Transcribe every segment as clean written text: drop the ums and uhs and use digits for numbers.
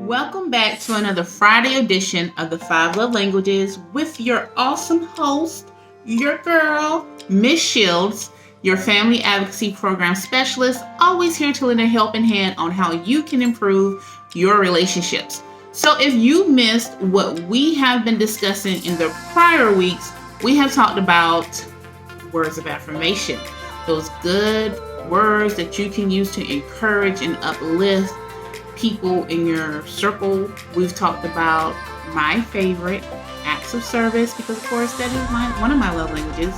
Welcome back to another Friday edition of the Five Love Languages with your awesome host, your girl, Miss Shields, your family advocacy program specialist, always here to lend a helping hand on how you can improve your relationships. So if you missed what we have been discussing in the prior weeks, we have talked about words of affirmation, those good words that you can use to encourage and uplift people in your circle. We've talked about my favorite, acts of service, because of course that is one of my love languages.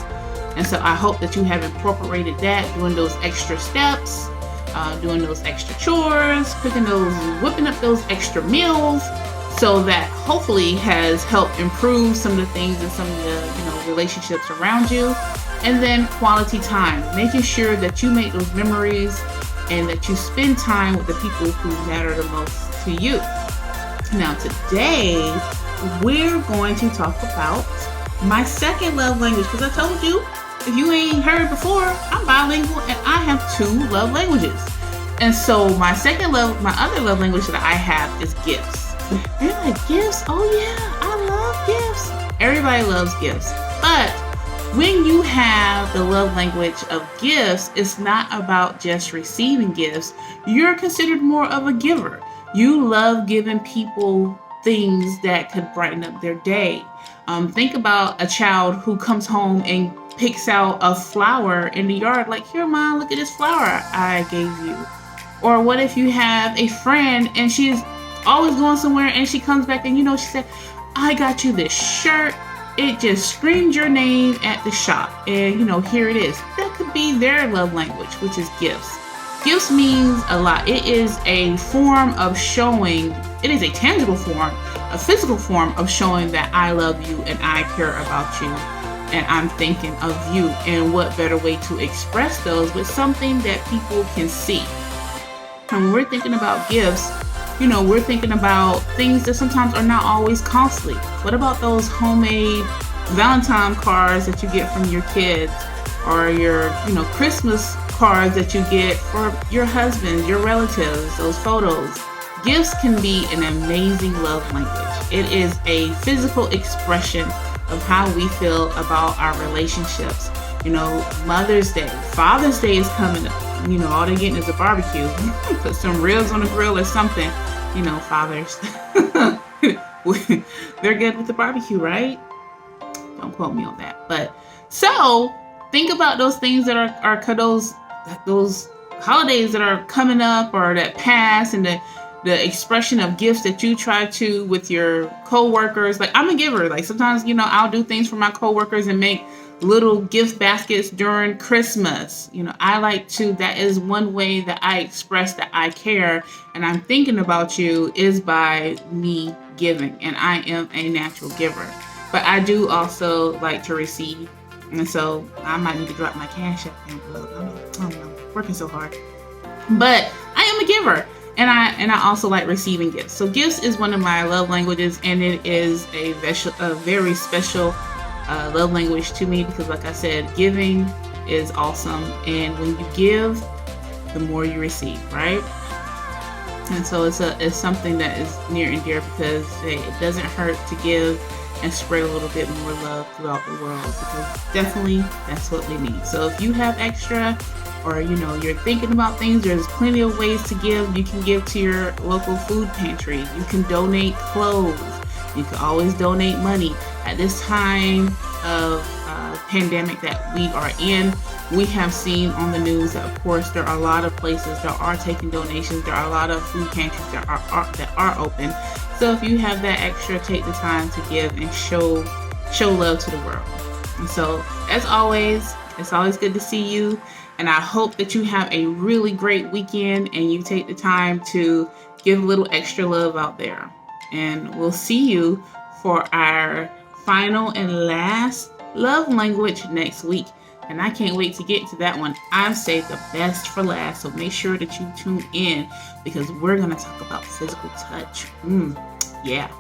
And so I hope that you have incorporated that, doing those extra steps, doing those extra chores, whipping up those extra meals, so that hopefully has helped improve some of the things and some of the relationships around you. And then quality time, making sure that you make those memories and that you spend time with the people who matter the most to you. Now today, we're going to talk about my second love language, because I told you, if you ain't heard before, I'm bilingual and I have two love languages. And so my other love language that I have is gifts. You're like, gifts? Oh yeah, I love gifts. Everybody loves gifts. But when you have the love language of gifts, it's not about just receiving gifts. You're considered more of a giver. You love giving people things that could brighten up their day. Think about a child who comes home and picks out a flower in the yard, like, here, Mom, look at this flower I gave you. Or what if you have a friend and she's always going somewhere and she comes back and she said, I got you this shirt. It just screamed your name at the shop, and here it is. That could be their love language, which is gifts. Gifts means a lot. It is a form of showing, it is a tangible form, a physical form of showing that I love you and I care about you and I'm thinking of you. And what better way to express those with something that people can see. And when we're thinking about gifts, we're thinking about things that sometimes are not always costly. What about those homemade Valentine cards that you get from your kids, or your, Christmas cards that you get for your husband, your relatives, those photos? Gifts can be an amazing love language. It is a physical expression of how we feel about our relationships. Mother's Day, Father's Day is coming up. All they're getting is a barbecue. Put some ribs on the grill or something. Fathers. They're good with the barbecue, right? Don't quote me on that. But so think about those things that are those holidays that are coming up or that pass, and the expression of gifts that you try to with your coworkers. Like, I'm a giver. Like, sometimes, I'll do things for my coworkers and make little gift baskets during Christmas. I like to, that is one way that I express that I care and I'm thinking about you, is by me giving. And I am a natural giver. But I do also like to receive. And so I might need to drop my cash app envelope. I'm working so hard. But I am a giver. And I also like receiving gifts. So gifts is one of my love languages, and it is a very special love language to me, because like I said, giving is awesome. And when you give, the more you receive, right? And so it's something that is near and dear, because it doesn't hurt to give and spread a little bit more love throughout the world, because definitely that's what we need. So if you have extra, or you're thinking about things, there's plenty of ways to give. You can give to your local food pantry. You can donate clothes. You can always donate money. At this time of pandemic that we are in, we have seen on the news that, of course, there are a lot of places that are taking donations. There are a lot of food pantries that are open. So if you have that extra, take the time to give and show love to the world. And so, as always, it's always good to see you. And I hope that you have a really great weekend and you take the time to give a little extra love out there. And we'll see you for our final and last love language next week. And I can't wait to get to that one. I've saved the best for last. So make sure that you tune in, because we're going to talk about physical touch. Yeah.